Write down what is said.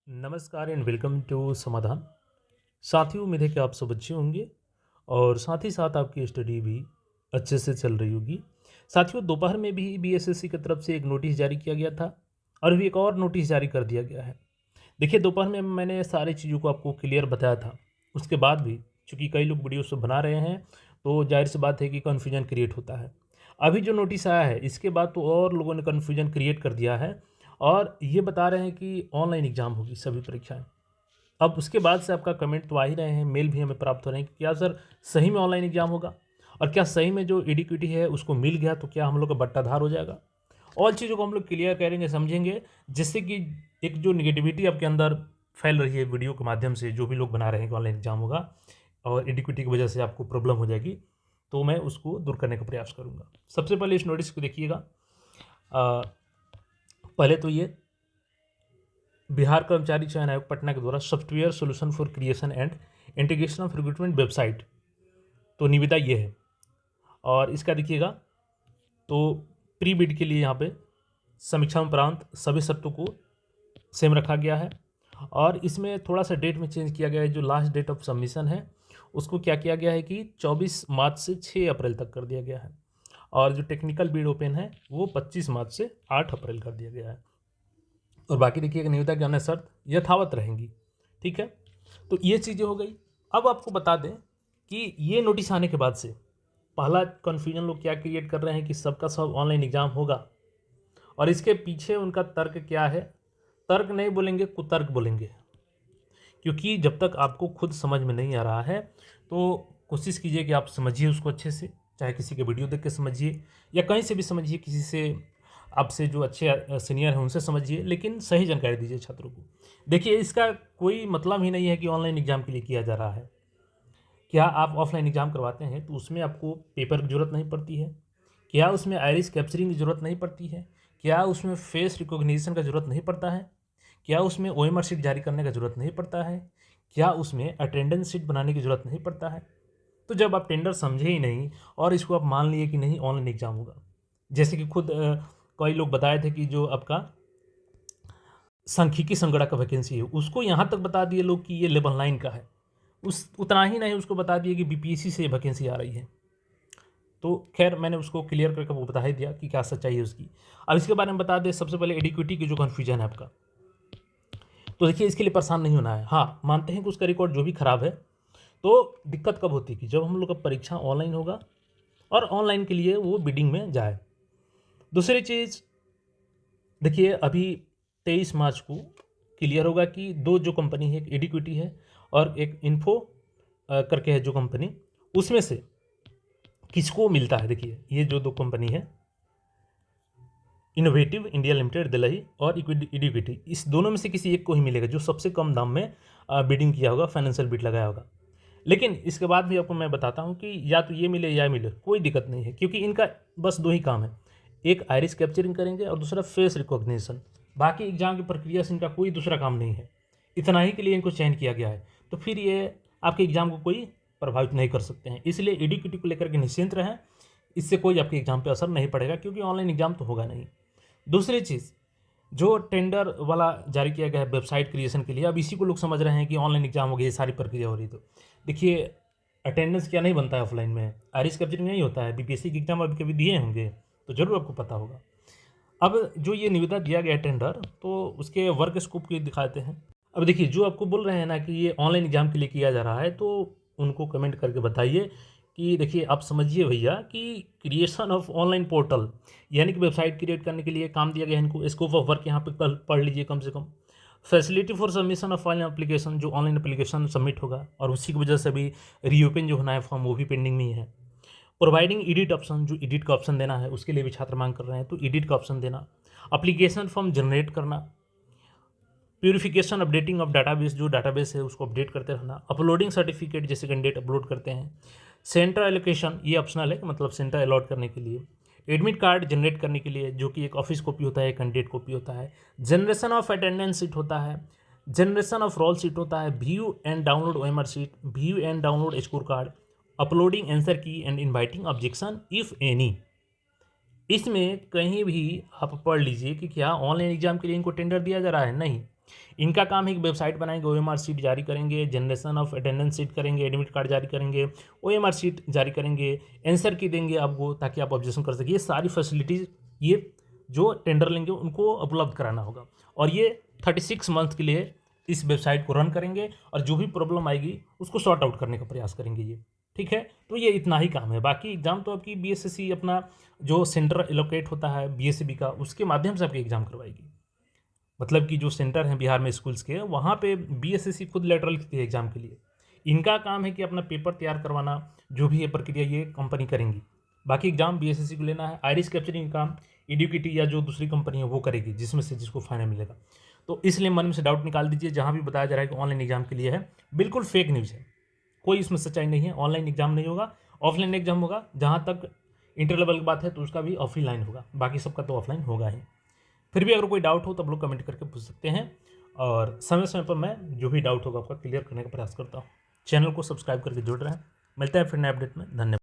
नमस्कार and welcome to समाधान। साथियों, उम्मीद है कि आप सब अच्छे होंगे और साथ ही साथ आपकी स्टडी भी अच्छे से चल रही होगी। साथियों, दोपहर में भी बीएसएससी की तरफ से एक नोटिस जारी किया गया था और अभी एक और नोटिस जारी कर दिया गया है। देखिए, दोपहर में मैंने सारी चीज़ों को आपको क्लियर बताया था। उसके बाद भी चूँकि कई लोग वीडियोस बना रहे हैं, तो ज़ाहिर-सी बात है कि कन्फ्यूजन क्रिएट होता है। अभी जो नोटिस आया है, इसके बाद तो और लोगों ने कन्फ्यूजन क्रिएट कर दिया है और ये बता रहे हैं कि ऑनलाइन एग्ज़ाम होगी सभी परीक्षाएँ। अब उसके बाद से आपका कमेंट तो आ ही रहे हैं, मेल भी हमें प्राप्त हो रहे हैं कि क्या सर सही में ऑनलाइन एग्ज़ाम होगा? और क्या सही में जो एडिक्विटी है उसको मिल गया तो क्या हम लोग का बट्टाधार हो जाएगा? ऑल चीज़ों को हम लोग क्लियर करेंगे, समझेंगे, जिससे कि एक जो नेगेटिविटी आपके अंदर फैल रही है वीडियो के माध्यम से, जो भी लोग बना रहे हैं कि ऑनलाइन एग्ज़ाम होगा और एडिक्विटी की वजह से आपको प्रॉब्लम हो जाएगी, तो मैं उसको दूर करने का प्रयास करूँगा। सबसे पहले इस नोटिस को देखिएगा। पहले तो ये बिहार कर्मचारी चयन आयोग पटना के द्वारा software solution for creation and integration of recruitment website, तो निविदा ये है। और इसका देखिएगा, तो प्री बिड के लिए यहाँ पे समीक्षा उपरांत सभी शर्तों को सेम रखा गया है और इसमें थोड़ा सा डेट में चेंज किया गया है। जो लास्ट डेट ऑफ सबमिशन है उसको क्या किया गया है कि 24 मार्च से 6 अप्रैल तक कर दिया गया है और जो टेक्निकल बिड ओपन है वो 25 मार्च से 8 अप्रैल कर दिया गया है। और बाकी देखिएगा, निविदा की अन्य शर्त यथावत रहेंगी। ठीक है, तो ये चीज़ें हो गई। अब आपको बता दें कि ये नोटिस आने के बाद से पहला कन्फ्यूजन लोग क्या क्रिएट कर रहे हैं कि सबका सब ऑनलाइन एग्ज़ाम होगा और इसके पीछे उनका तर्क क्या है। तर्क नहीं बोलेंगे, कुतर्क बोलेंगे, क्योंकि जब तक आपको खुद समझ में नहीं आ रहा है तो कोशिश कीजिए कि आप समझिए उसको अच्छे से, चाहे किसी के वीडियो देख के समझिए या कहीं से भी समझिए, किसी से आपसे जो अच्छे सीनियर हैं उनसे समझिए, लेकिन सही जानकारी दीजिए छात्रों को। देखिए, इसका कोई मतलब ही नहीं है कि ऑनलाइन एग्ज़ाम के लिए किया जा रहा है। क्या आप ऑफलाइन एग्ज़ाम करवाते हैं तो उसमें आपको पेपर की ज़रूरत नहीं पड़ती है? क्या उसमें आइरिस कैप्चरिंग की ज़रूरत नहीं पड़ती है? क्या उसमें फेस रिकॉग्निशन का ज़रूरत नहीं पड़ता है? क्या उसमें ओएमआर शीट जारी करने का ज़रूरत नहीं पड़ता है? क्या उसमें अटेंडेंस शीट बनाने की ज़रूरत नहीं पड़ता है? तो जब आप टेंडर समझे ही नहीं और इसको आप मान लिए कि नहीं ऑनलाइन एग्ज़ाम होगा, जैसे कि खुद कई लोग बताए थे कि जो आपका सांख्यिकी संगणक का वैकेंसी है उसको यहाँ तक बता दिए लोग कि ये लेवल 9 का है। उस उतना ही नहीं, उसको बता दिए कि बीपीएससी से वैकेंसी आ रही है। तो खैर, मैंने उसको क्लियर करके वो बता ही दिया कि क्या सच्चाई है उसकी। अब इसके बारे में बता दें, सबसे पहले एडिक्विटी की जो कन्फ्यूजन है आपका, तो देखिए इसके लिए परेशान नहीं होना है। हाँ, मानते हैं कि उसका रिकॉर्ड जो भी खराब है, तो दिक्कत कब होती है कि जब हम लोग का परीक्षा ऑनलाइन होगा और ऑनलाइन के लिए वो बिडिंग में जाए। दूसरी चीज़ देखिए, अभी 23 मार्च को क्लियर होगा कि दो जो कंपनी है, एक एडिक्विटी है और एक इन्फो करके है जो कंपनी, उसमें से किसको मिलता है। देखिए, ये जो दो कंपनी है, इनोवेटिव इंडिया लिमिटेड दिल्ली और इक्विटी, इस दोनों में से किसी एक को ही मिलेगा जो सबसे कम दाम में बिडिंग किया होगा, फाइनेंशियल बिड लगाया होगा। लेकिन इसके बाद भी आपको मैं बताता हूँ कि या तो ये मिले या मिले, कोई दिक्कत नहीं है, क्योंकि इनका बस दो ही काम है, एक आइरिस कैप्चरिंग करेंगे और दूसरा फेस रिकॉग्निशन। बाकी एग्जाम की प्रक्रिया से इनका कोई दूसरा काम नहीं है, इतना ही के लिए इनको चयन किया गया है। तो फिर ये आपके एग्जाम को कोई प्रभावित नहीं कर सकते हैं, इसलिए एडिक्विटी को लेकर के निश्चिंत रहें, इससे कोई आपके एग्जाम पर असर नहीं पड़ेगा, क्योंकि ऑनलाइन एग्जाम तो होगा नहीं। दूसरी चीज़, जो टेंडर वाला जारी किया गया है वेबसाइट क्रिएशन के लिए, अब इसी को लोग समझ रहे हैं कि ऑनलाइन एग्जाम हो गया, ये सारी प्रक्रिया हो रही। तो देखिए, अटेंडेंस क्या नहीं बनता है ऑफलाइन में, आइरिस कैप्चरिंग नहीं होता है। बीपीएससी की एग्जाम अभी कभी दिए होंगे तो ज़रूर आपको पता होगा। अब जो ये निविदा दिया गया टेंडर, तो उसके वर्क स्कोप के दिखाते हैं। अब देखिए, जो आपको बोल रहे हैं ना कि ये ऑनलाइन एग्जाम के लिए किया जा रहा है, तो उनको कमेंट करके बताइए कि देखिए, आप समझिए भैया कि क्रिएशन ऑफ ऑनलाइन पोर्टल, यानी कि वेबसाइट क्रिएट करने के लिए काम दिया गया है इनको। स्कोप ऑफ वर्क यहाँ पे कल पढ़ लीजिए कम से कम। Facility for submission of online application, जो ऑनलाइन एप्लीकेशन सबमिट होगा और उसी की वजह से अभी रीओपन जो होना है फॉर्म, वो भी पेंडिंग में ही है। प्रोवाइडिंग एडिट ऑप्शन, जो एडिट का ऑप्शन देना है उसके लिए भी छात्र मांग कर रहे हैं, तो एडिट का ऑप्शन देना। एप्लीकेशन फॉर्म जनरेट करना। प्यूरिफिकेशन अपडेटिंग ऑफ डाटाबेस, जो डाटाबेस है उसको अपडेट करते रहना। अपलोडिंग सर्टिफिकेट, जैसे कैंडिडेट अपलोड करते हैं। सेंटर एलोकेशन, ये ऑप्शनल है, मतलब सेंटर अलॉट करने के लिए। एडमिट कार्ड जनरेट करने के लिए, जो कि एक ऑफिस कॉपी होता है, एक कैंडिडेट कॉपी होता है। जनरेशन ऑफ अटेंडेंस सीट होता है। जनरेशन ऑफ रोल सीट होता है। View and download OMR sheet, view and download score card. Uploading answer key and inviting objection if any. इसमें कहीं भी आप पढ़ लीजिए कि क्या ऑनलाइन एग्जाम के लिए इनको टेंडर दिया जा रहा है, नहीं। इनका काम है कि वेबसाइट बनाएंगे, ओएमआर शीट जारी करेंगे, जनरेशन ऑफ अटेंडेंस शीट करेंगे, एडमिट कार्ड जारी करेंगे, ओएमआर शीट जारी करेंगे, आंसर की देंगे आपको ताकि आप ऑब्जेक्शन कर सकिए। ये सारी फैसिलिटीज़ ये जो टेंडर लेंगे उनको उपलब्ध कराना होगा, और ये 36 मंथ के लिए इस वेबसाइट को रन करेंगे और जो भी प्रॉब्लम आएगी उसको सॉर्ट आउट करने का प्रयास करेंगे ये। ठीक है, तो ये इतना ही काम है। बाकी एग्ज़ाम तो आपकी बीएसएससी अपना जो सेंटर एलोकेट होता है बीएसएबी का, उसके माध्यम से आपकी एग्ज़ाम करवाएगी। मतलब कि जो सेंटर हैं बिहार में स्कूल्स के, वहाँ पे बीएसएससी खुद लेटर लिखती है एग्ज़ाम के लिए। इनका काम है कि अपना पेपर तैयार करवाना, जो भी है प्रक्रिया ये कंपनी करेंगी। बाकी एग्ज़ाम बीएसएससी को लेना है। आइरिस कैप्चरिंग काम एडुकेटी या जो दूसरी कंपनी है वो करेगी, जिसमें से जिसको फायदा मिलेगा। तो इसलिए मन में से डाउट निकाल दीजिए, जहाँ भी बताया जा रहा है कि ऑनलाइन एग्जाम के लिए है, बिल्कुल फेक न्यूज़ है, कोई इसमें सच्चाई नहीं है। ऑनलाइन एग्जाम नहीं होगा, ऑफलाइन एग्जाम होगा। जहाँ तक इंटर लेवल की बात है तो उसका भी ऑफलाइन होगा, बाकी सबका तो ऑफलाइन होगा ही। फिर भी अगर कोई डाउट हो तो आप लोग कमेंट करके पूछ सकते हैं, और समय समय पर मैं जो भी डाउट होगा आपका क्लियर करने का प्रयास करता हूँ। चैनल को सब्सक्राइब करके जुड़ रहे हैं। मिलते हैं फिर नए अपडेट में। धन्यवाद।